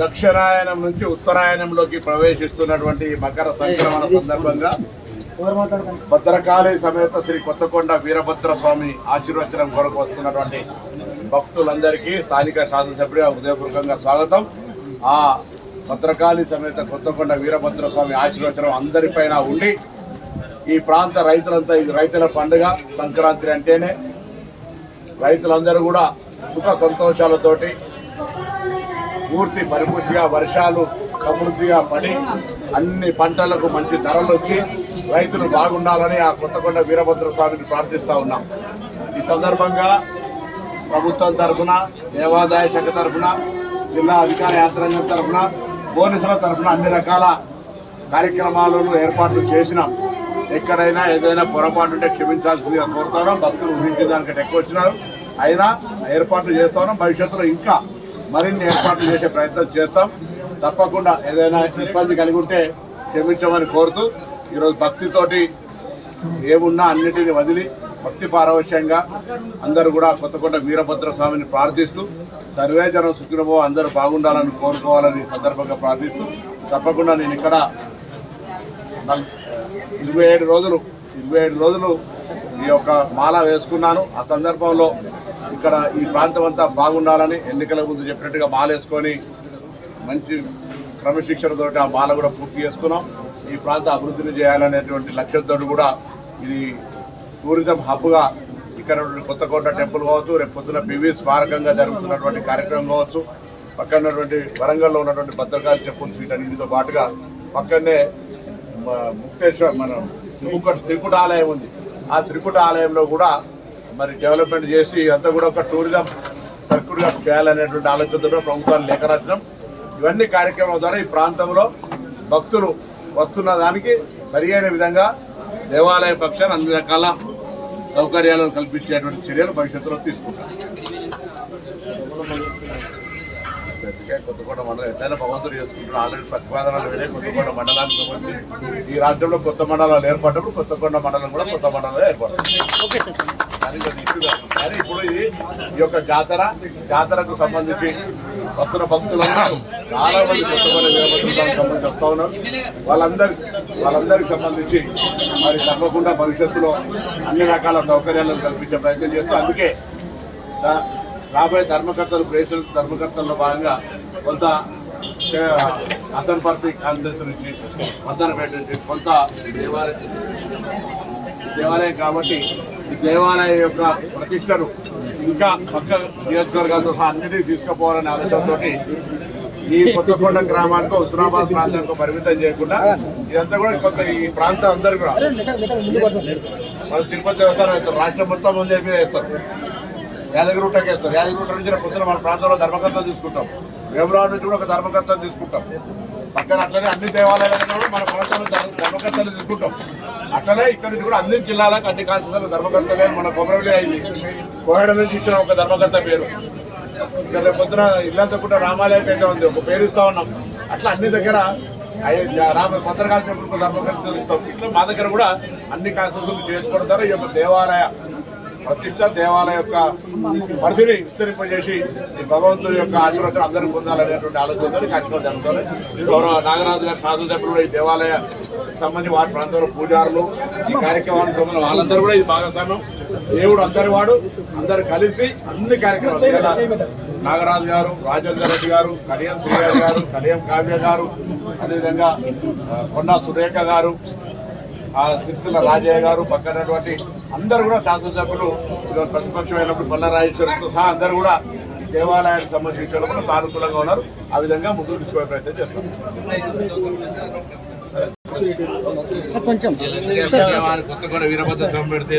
దక్షిణాయనం నుంచి ఉత్తరాయణంలోకి ప్రవేశిస్తున్నటువంటి మకర సంక్రమణ సందర్భంగా భద్రకాళి సమేత శ్రీ కొత్తకొండ వీరభద్ర స్వామి ఆశీర్వచనం కొరకు వస్తున్నటువంటి భక్తులందరికీ స్థానిక శాసనసభ్యుడిగా హృదయపూర్వకంగా స్వాగతం. ఆ భద్రకాళి సమేత కొత్తకొండ వీరభద్ర స్వామి ఆశీర్వచనం అందరిపైన ఉండి ఈ ప్రాంత రైతులంతా, ఇది రైతుల పండుగ. సంక్రాంతి అంటేనే రైతులందరూ కూడా సుఖ సంతోషాలతోటి పూర్తి పరిపూర్తిగా వర్షాలు సమృద్ధిగా పడి అన్ని పంటలకు మంచి ధరలు వచ్చి రైతులు బాగుండాలని ఆ కొత్తకొండ వీరభద్ర స్వామిని ప్రార్థిస్తూ ఉన్నాం. ఈ సందర్భంగా ప్రభుత్వం తరఫున, దేవాదాయ శాఖ తరఫున, జిల్లా అధికార యంత్రాంగం తరఫున, పోలీసుల తరఫున అన్ని రకాల కార్యక్రమాలను ఏర్పాట్లు చేసినాం. ఎక్కడైనా ఏదైనా పొరపాటు ఉంటే క్షమించాల్సిందిగా కోరుతున్నాం. భక్తులు ఊహించిన దానికంటే ఎక్కువ వచ్చినారు, అయినా ఏర్పాట్లు చేస్తున్నాం. భవిష్యత్తులో ఇంకా మరిన్ని ఏర్పాట్లు చేసే ప్రయత్నం చేస్తాం. తప్పకుండా ఏదైనా ఇబ్బంది కలిగి ఉంటే క్షమించమని కోరుతూ ఈరోజు భక్తితోటి ఏమున్నా అన్నిటిని వదిలి భక్తి పారవశ్యంగా అందరూ కూడా కొత్తకొండ వీరభద్ర స్వామిని ప్రార్థిస్తూ సర్వే జనం సుఖినభో అందరూ బాగుండాలని కోరుకోవాలని సందర్భంగా ప్రార్థిస్తూ తప్పకుండా నేను ఇక్కడ 27 రోజులు ఈ యొక్క మాల వేసుకున్నాను. ఆ సందర్భంలో ఇక్కడ ఈ ప్రాంతం అంతా బాగుండాలని ఎన్నికల ముందు చెప్పినట్టుగా మాల వేసుకొని మంచి క్రమశిక్షణతోటి ఆ మాల కూడా పూర్తి చేసుకున్నాం. ఈ ప్రాంత అభివృద్ధిని చేయాలనేటువంటి లక్ష్యంతో కూడా ఇది టూరిజం హబ్గా ఇక్కడ కొత్తకోట టెంపుల్ కావచ్చు, రేపు పొద్దున పివి స్మారకంగా జరుగుతున్నటువంటి కార్యక్రమం కావచ్చు, పక్కన ఉన్నటువంటి వరంగల్లో ఉన్నటువంటి భద్రకాళి టెంపుల్స్ వీటన్నిటితో పాటుగా పక్కనే ముక్తేశ్వర్ మన త్రికుట ఆలయం ఉంది. ఆ త్రికుట ఆలయంలో కూడా మరి డెవలప్మెంట్ చేసి అంతా కూడా ఒక టూరిజం సర్క్యూట్గా చేయాలనేటువంటి ఆలోచనతో ప్రభుత్వాన్ని లేఖ రాసినాం. ఇవన్నీ కార్యక్రమాల ద్వారా ఈ ప్రాంతంలో భక్తులు వస్తున్న దానికి సరియైన విధంగా దేవాలయ పక్షాన్ని అన్ని రకాల సౌకర్యాలను కల్పించేటువంటి చర్యలు భవిష్యత్తులో తీసుకుంటాం. బేసిక్గా కొత్తకోట మండలం ఎట్లయినా భగవంతుడు చేసుకుంటున్నాం. ఆల్రెడీ ప్రతిపాదనలు వెళ్ళే కొత్తకోట మండలానికి సంబంధించి ఈ రాష్ట్రంలో కొత్త మండలాలు ఏర్పడినప్పుడు కొత్తకోట మండలం కూడా కొత్త మండలంలో ఏర్పడుతుంది. కానీ ఇప్పుడు ఈ యొక్క జాతరకు సంబంధించి భక్తుల భక్తులందరూ చాలా మంది కొత్తకోట వీరభద్రానికి సంబంధించి వస్తూ ఉన్నారు. వాళ్ళందరికి సంబంధించి మరి తప్పకుండా భవిష్యత్తులో అన్ని రకాల సౌకర్యాలను కల్పించే ప్రయత్నం చేస్తూ అందుకే రాబోయే ధర్మకర్తల్లో భాగంగా కొంత అసన్పర్తి కాన్సెన్స్ నుంచి మద్దనపేట నుంచి కొంత దేవాలయం కాబట్టి ఈ దేవాలయం యొక్క ప్రతిష్టను ఇంకా పక్క నియోజకవర్గాలతో సహా అన్నిటికీ తీసుకుపోవాలనే ఆలోచనతో ఈ కొత్తకొండ గ్రామానికి హుస్నాబాద్ ప్రాంతానికి పరిమితం చేయకుండా ఇదంతా కూడా కొంత ఈ ప్రాంతం అందరూ కూడా మనం తిరుపతి దేవస్థానం వేస్తారు, రాష్ట్రం మొత్తం ముందు వేస్తారు, యాదగిరిగుట్టకి వేస్తారు. యాదగిరిగుట్ట నుంచి పొద్దున మన ప్రాంతంలో ధర్మకర్తలు తీసుకుంటాం, వేమరాడు నుంచి కూడా ఒక ధర్మకర్తలు తీసుకుంటాం. పక్కన అట్లనే అన్ని దేవాలయాలను కూడా మన ప్రాంతంలో ధర్మకర్తలు తీసుకుంటాం. అట్లనే ఇక్కడ నుంచి కూడా అన్ని జిల్లాలకు అన్ని కాన్స్టిట్యూన్సీలకు ధర్మకర్తలే మన కొమరవెల్లి అయింది. కోహెడ నుంచి ఇచ్చిన ఒక ధర్మకర్త పేరు, ఇక్కడ పొద్దున ఇల్లంతా కూడా రామాలయం అయితే ఉంది, ఒక పేరు ఇస్తా ఉన్నాం. అట్లా అన్ని దగ్గర భద్రకాళి టెంపుల్ ధర్మకర్తలు ఇస్తాం. ఇట్లా మా దగ్గర కూడా అన్ని కాన్స్టిట్యూన్సీలు చేసుకోవడం ద్వారా ఈ యొక్క దేవాలయ ప్రతిష్ట దేవాలయం యొక్క పరిధిని విస్తరింపజేసి ఈ భగవంతుడి యొక్క ఆశీర్వాదం అందరూ పొందాలనేటువంటి ఆలోచనతో కార్యక్రమం జరుగుతుంది. గౌరవ నాగరాజు గారు సాధు సభ్యులు ఈ దేవాలయ సంబంధించి వారి ప్రాంతంలో పూజారులు ఈ కార్యక్రమానికి సంబంధించిన వాళ్ళందరూ కూడా ఇది భాగస్వామ్యం. దేవుడు అందరి వాడు, అందరు కలిసి అన్ని కార్యక్రమాలు నాగరాజు గారు, రాజేందర్ రెడ్డి గారు, కడియం శ్రీగారి గారు, కడియం కావ్య గారు, అదేవిధంగా కొండా సురేఖ గారు, సిరిసిల్ల రాజయ్య గారు, పక్కనటువంటి అందరూ కూడా శాసనసభ్యులు ప్రతిపక్షమైనప్పుడు పల్ల రాజేశ్వరితో సహా అందరూ కూడా దేవాలయానికి సంబంధించిన విషయంలో కూడా సానుకూలంగా ఉన్నారు. ఆ విధంగా ముందుకు తీసుకునే ప్రయత్నం చేస్తాం. కొత్తగూడ వీరభద్ర స్వామి పెడితే